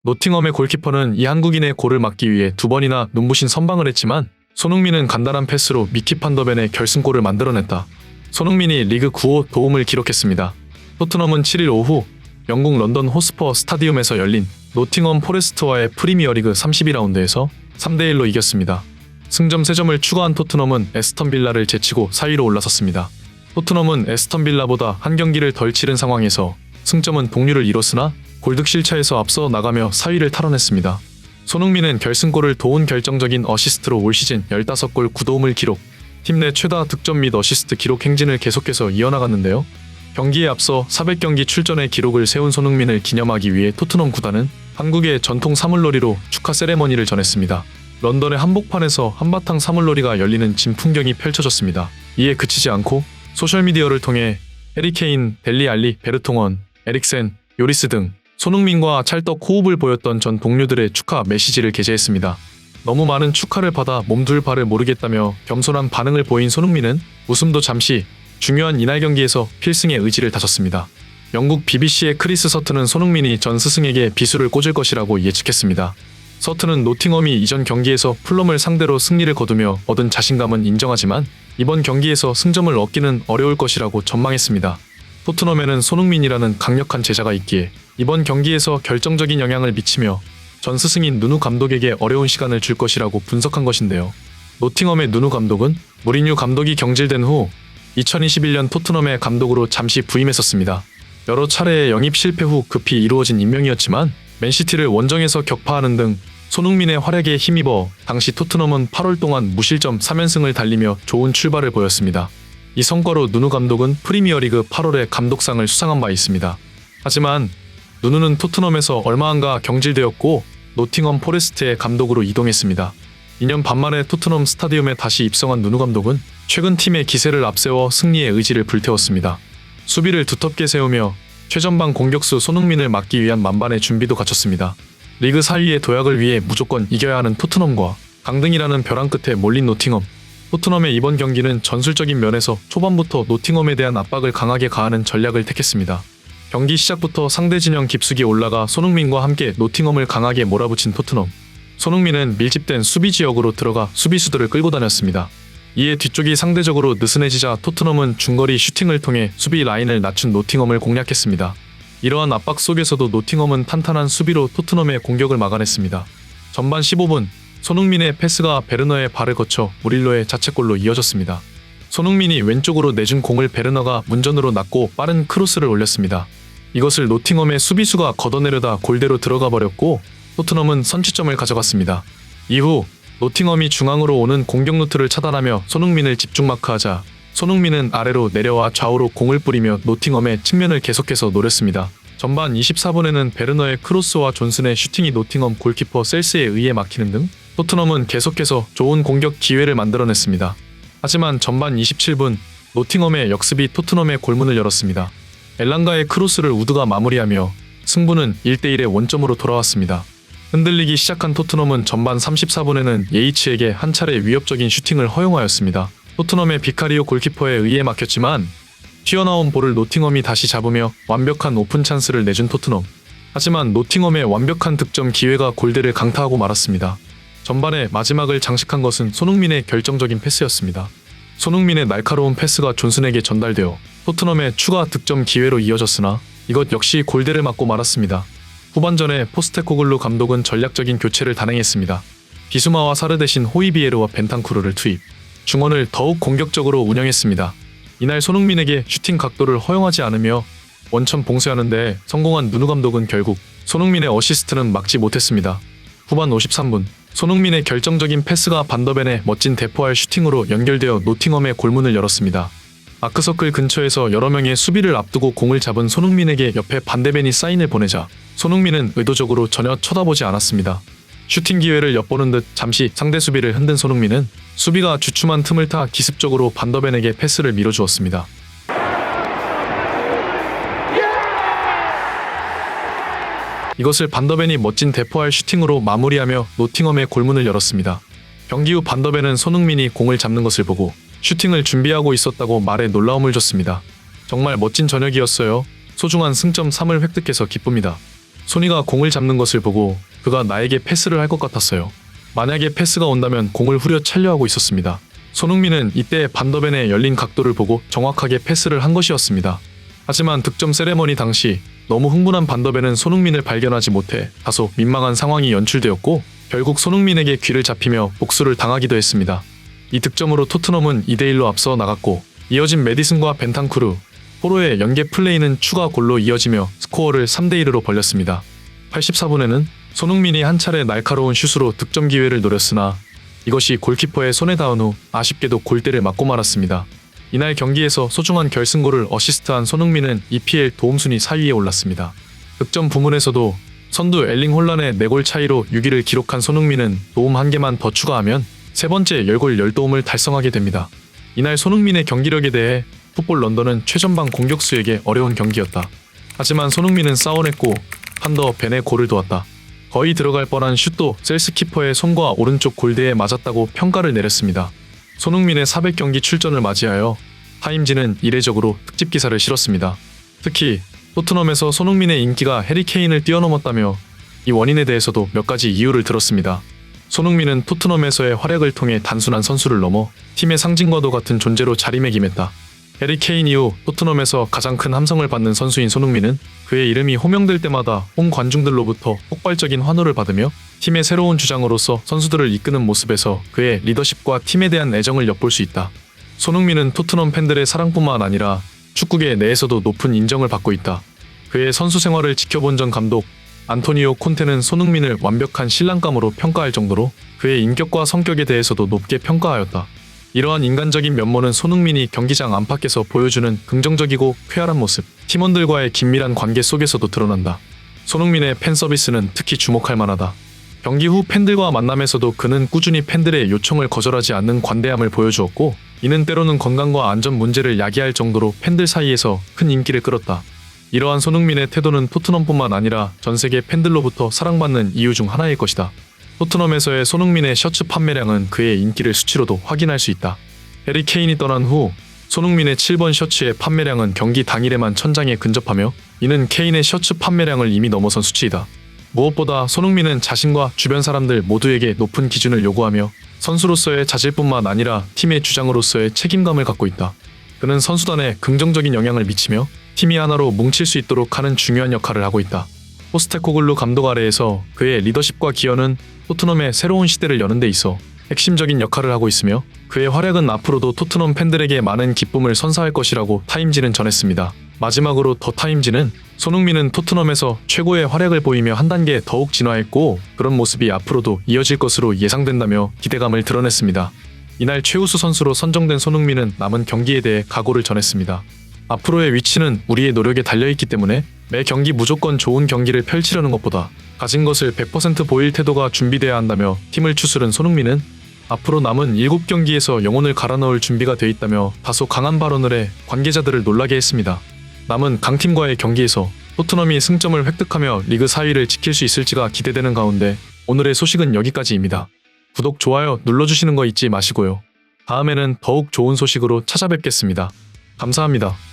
노팅엄의 골키퍼는 이 한국인의 골을 막기 위해 두 번이나 눈부신 선방을 했지만 손흥민은 간단한 패스로 미키 판더벤의 결승골을 만들어냈다. 손흥민이 리그 9호 도움을 기록했습니다. 토트넘은 7일 오후 영국 런던 호스퍼 스타디움에서 열린 노팅엄 포레스트와의 프리미어리그 32라운드에서 3대1로 이겼습니다. 승점 3점을 추가한 토트넘은 에스턴 빌라를 제치고 4위로 올라섰습니다. 토트넘은 에스턴 빌라보다 한 경기를 덜 치른 상황에서 승점은 동률을 이뤘으나 골득실 차에서 앞서 나가며 4위를 탈환했습니다. 손흥민은 결승골을 도운 결정적인 어시스트로 올 시즌 15골 9도움을 기록, 팀 내 최다 득점 및 어시스트 기록 행진을 계속해서 이어나갔는데요. 경기에 앞서 400경기 출전의 기록을 세운 손흥민을 기념하기 위해 토트넘 구단은 한국의 전통 사물놀이로 축하 세레머니를 전했습니다. 런던의 한복판에서 한바탕 사물놀이가 열리는 진풍경이 펼쳐졌습니다. 이에 그치지 않고 소셜미디어를 통해 해리 케인, 델리 알리, 베르통원, 에릭센, 요리스 등 손흥민과 찰떡 호흡을 보였던 전 동료들의 축하 메시지를 게재했습니다. 너무 많은 축하를 받아 몸둘 바를 모르겠다며 겸손한 반응을 보인 손흥민은 웃음도 잠시 중요한 이날 경기에서 필승의 의지를 다졌습니다. 영국 BBC의 크리스 서튼은 손흥민이 전 스승에게 비수를 꽂을 것이라고 예측했습니다. 서튼은 노팅엄이 이전 경기에서 풀럼을 상대로 승리를 거두며 얻은 자신감은 인정하지만 이번 경기에서 승점을 얻기는 어려울 것이라고 전망했습니다. 토트넘에는 손흥민이라는 강력한 제자가 있기에 이번 경기에서 결정적인 영향을 미치며 전 스승인 누누 감독에게 어려운 시간을 줄 것이라고 분석한 것인데요. 노팅엄의 누누 감독은 무리뉴 감독이 경질된 후 2021년 토트넘의 감독으로 잠시 부임했었습니다. 여러 차례의 영입 실패 후 급히 이루어진 임명이었지만 맨시티를 원정에서 격파하는 등 손흥민의 활약에 힘입어 당시 토트넘은 8월 동안 무실점 3연승을 달리며 좋은 출발을 보였습니다. 이 성과로 누누 감독은 프리미어리그 8월에 감독상을 수상한 바 있습니다. 하지만 누누는 토트넘에서 얼마 안가 경질되었고 노팅엄 포레스트의 감독으로 이동했습니다. 2년 반 만에 토트넘 스타디움에 다시 입성한 누누 감독은 최근 팀의 기세를 앞세워 승리의 의지를 불태웠습니다. 수비를 두텁게 세우며 최전방 공격수 손흥민을 막기 위한 만반의 준비도 갖췄습니다. 리그 4위의 도약을 위해 무조건 이겨야 하는 토트넘과 강등이라는 벼랑 끝에 몰린 노팅엄. 토트넘의 이번 경기는 전술적인 면에서 초반부터 노팅엄에 대한 압박을 강하게 가하는 전략을 택했습니다. 경기 시작부터 상대 진영 깊숙이 올라가 손흥민과 함께 노팅엄을 강하게 몰아붙인 토트넘. 손흥민은 밀집된 수비 지역으로 들어가 수비수들을 끌고 다녔습니다. 이에 뒤쪽이 상대적으로 느슨해지자 토트넘은 중거리 슈팅을 통해 수비 라인을 낮춘 노팅엄을 공략했습니다. 이러한 압박 속에서도 노팅엄은 탄탄한 수비로 토트넘의 공격을 막아냈습니다. 전반 15분 손흥민의 패스가 베르너의 발을 거쳐 무릴로의 자책골로 이어졌습니다. 손흥민이 왼쪽으로 내준 공을 베르너가 문전으로 놨고 빠른 크로스를 올렸습니다. 이것을 노팅엄의 수비수가 걷어내려다 골대로 들어가 버렸고 토트넘은 선취점을 가져갔습니다. 이후 노팅엄이 중앙으로 오는 공격 루트를 차단하며 손흥민을 집중 마크하자 손흥민은 아래로 내려와 좌우로 공을 뿌리며 노팅엄의 측면을 계속해서 노렸습니다. 전반 24분에는 베르너의 크로스와 존슨의 슈팅이 노팅엄 골키퍼 셀스에 의해 막히는 등 토트넘은 계속해서 좋은 공격 기회를 만들어냈습니다. 하지만 전반 27분 노팅엄의 역습이 토트넘의 골문을 열었습니다. 엘랑가의 크로스를 우드가 마무리하며 승부는 1대1의 원점으로 돌아왔습니다. 흔들리기 시작한 토트넘은 전반 34분에는 예이츠에게 한 차례 위협적인 슈팅을 허용하였습니다. 토트넘의 비카리오 골키퍼에 의해 막혔지만 튀어나온 볼을 노팅엄이 다시 잡으며 완벽한 오픈 찬스를 내준 토트넘. 하지만 노팅엄의 완벽한 득점 기회가 골대를 강타하고 말았습니다. 전반의 마지막을 장식한 것은 손흥민의 결정적인 패스였습니다. 손흥민의 날카로운 패스가 존슨에게 전달되어 토트넘의 추가 득점 기회로 이어졌으나 이것 역시 골대를 맞고 말았습니다. 후반전에 포스테코글루 감독은 전략적인 교체를 단행했습니다. 비수마와 사르 대신 호이비에르와 벤탄쿠르를 투입, 중원을 더욱 공격적으로 운영했습니다. 이날 손흥민에게 슈팅 각도를 허용하지 않으며 원천 봉쇄하는데 성공한 누누 감독은 결국 손흥민의 어시스트는 막지 못했습니다. 후반 53분 손흥민의 결정적인 패스가 반더벤의 멋진 대포할 슈팅으로 연결되어 노팅엄의 골문을 열었습니다. 아크서클 근처에서 여러 명의 수비를 앞두고 공을 잡은 손흥민에게 옆에 반대벤이 사인을 보내자 손흥민은 의도적으로 전혀 쳐다보지 않았습니다. 슈팅 기회를 엿보는 듯 잠시 상대 수비를 흔든 손흥민은 수비가 주춤한 틈을 타 기습적으로 반더벤에게 패스를 밀어주었습니다. 이것을 반더벤이 멋진 대포할 슈팅으로 마무리하며 노팅엄의 골문을 열었습니다. 경기 후 반더벤은 손흥민이 공을 잡는 것을 보고 슈팅을 준비하고 있었다고 말에 놀라움을 줬습니다. 정말 멋진 저녁이었어요. 소중한 승점 3을 획득해서 기쁩니다. 소니가 공을 잡는 것을 보고 그가 나에게 패스를 할 것 같았어요. 만약에 패스가 온다면 공을 후려차려 하고 있었습니다. 손흥민은 이때 반더벤의 열린 각도를 보고 정확하게 패스를 한 것이었습니다. 하지만 득점 세레머니 당시 너무 흥분한 반더벤은 손흥민을 발견하지 못해 다소 민망한 상황이 연출되었고 결국 손흥민에게 귀를 잡히며 복수를 당하기도 했습니다. 이 득점으로 토트넘은 2대1로 앞서 나갔고 이어진 메디슨과 벤탄쿠르, 포로의 연계 플레이는 추가 골로 이어지며 스코어를 3대1으로 벌렸습니다. 84분에는 손흥민이 한 차례 날카로운 슛으로 득점 기회를 노렸으나 이것이 골키퍼의 손에 닿은 후 아쉽게도 골대를 맞고 말았습니다. 이날 경기에서 소중한 결승골을 어시스트한 손흥민은 EPL 도움순위 4위에 올랐습니다. 득점 부문에서도 선두 엘링 홀란의 4골 차이로 6위를 기록한 손흥민은 도움 1개만 더 추가하면 세 번째 10골 10도움을 달성하게 됩니다. 이날 손흥민의 경기력에 대해 풋볼 런던은 최전방 공격수에게 어려운 경기였다. 하지만 손흥민은 싸워냈고 판더 벤의 골을 도왔다. 거의 들어갈 뻔한 슛도 셀스 키퍼의 손과 오른쪽 골대에 맞았다고 평가를 내렸습니다. 손흥민의 400경기 출전을 맞이하여 타임지는 이례적으로 특집 기사를 실었습니다. 특히 토트넘에서 손흥민의 인기가 해리 케인을 뛰어넘었다며 이 원인에 대해서도 몇 가지 이유를 들었습니다. 손흥민은 토트넘에서의 활약을 통해 단순한 선수를 넘어 팀의 상징과도 같은 존재로 자리매김했다. 해리 케인 이후 토트넘에서 가장 큰 함성을 받는 선수인 손흥민은 그의 이름이 호명될 때마다 홈 관중들로부터 폭발적인 환호를 받으며 팀의 새로운 주장으로서 선수들을 이끄는 모습에서 그의 리더십과 팀에 대한 애정을 엿볼 수 있다. 손흥민은 토트넘 팬들의 사랑뿐만 아니라 축구계 내에서도 높은 인정을 받고 있다. 그의 선수 생활을 지켜본 전 감독 안토니오 콘테는 손흥민을 완벽한 신랑감으로 평가할 정도로 그의 인격과 성격에 대해서도 높게 평가하였다. 이러한 인간적인 면모는 손흥민이 경기장 안팎에서 보여주는 긍정적이고 쾌활한 모습, 팀원들과의 긴밀한 관계 속에서도 드러난다. 손흥민의 팬 서비스는 특히 주목할 만하다. 경기 후 팬들과 만남에서도 그는 꾸준히 팬들의 요청을 거절하지 않는 관대함을 보여주었고 이는 때로는 건강과 안전 문제를 야기할 정도로 팬들 사이에서 큰 인기를 끌었다. 이러한 손흥민의 태도는 토트넘뿐만 아니라 전 세계 팬들로부터 사랑받는 이유 중 하나일 것이다. 토트넘에서의 손흥민의 셔츠 판매량은 그의 인기를 수치로도 확인할 수 있다. 해리 케인이 떠난 후 손흥민의 7번 셔츠의 판매량은 경기 당일에만 1000장에 근접하며 이는 케인의 셔츠 판매량을 이미 넘어선 수치이다. 무엇보다 손흥민은 자신과 주변 사람들 모두에게 높은 기준을 요구하며 선수로서의 자질뿐만 아니라 팀의 주장으로서의 책임감을 갖고 있다. 그는 선수단에 긍정적인 영향을 미치며 팀이 하나로 뭉칠 수 있도록 하는 중요한 역할을 하고 있다. 포스테코글루 감독 아래에서 그의 리더십과 기여는 토트넘의 새로운 시대를 여는 데 있어 핵심적인 역할을 하고 있으며 그의 활약은 앞으로도 토트넘 팬들에게 많은 기쁨을 선사할 것이라고 타임지는 전했습니다. 마지막으로 더 타임지는 손흥민은 토트넘에서 최고의 활약을 보이며 한 단계 더욱 진화했고 그런 모습이 앞으로도 이어질 것으로 예상된다며 기대감을 드러냈습니다. 이날 최우수 선수로 선정된 손흥민은 남은 경기에 대해 각오를 전했습니다. 앞으로의 위치는 우리의 노력에 달려있기 때문에 매 경기 무조건 좋은 경기를 펼치려는 것보다 가진 것을 100% 보일 태도가 준비돼야 한다며 팀을 추스른 손흥민은 앞으로 남은 7경기에서 영혼을 갈아넣을 준비가 돼 있다며 다소 강한 발언을 해 관계자들을 놀라게 했습니다. 남은 강팀과의 경기에서 토트넘이 승점을 획득하며 리그 4위를 지킬 수 있을지가 기대되는 가운데 오늘의 소식은 여기까지입니다. 구독, 좋아요 눌러주시는 거 잊지 마시고요. 다음에는 더욱 좋은 소식으로 찾아뵙겠습니다. 감사합니다.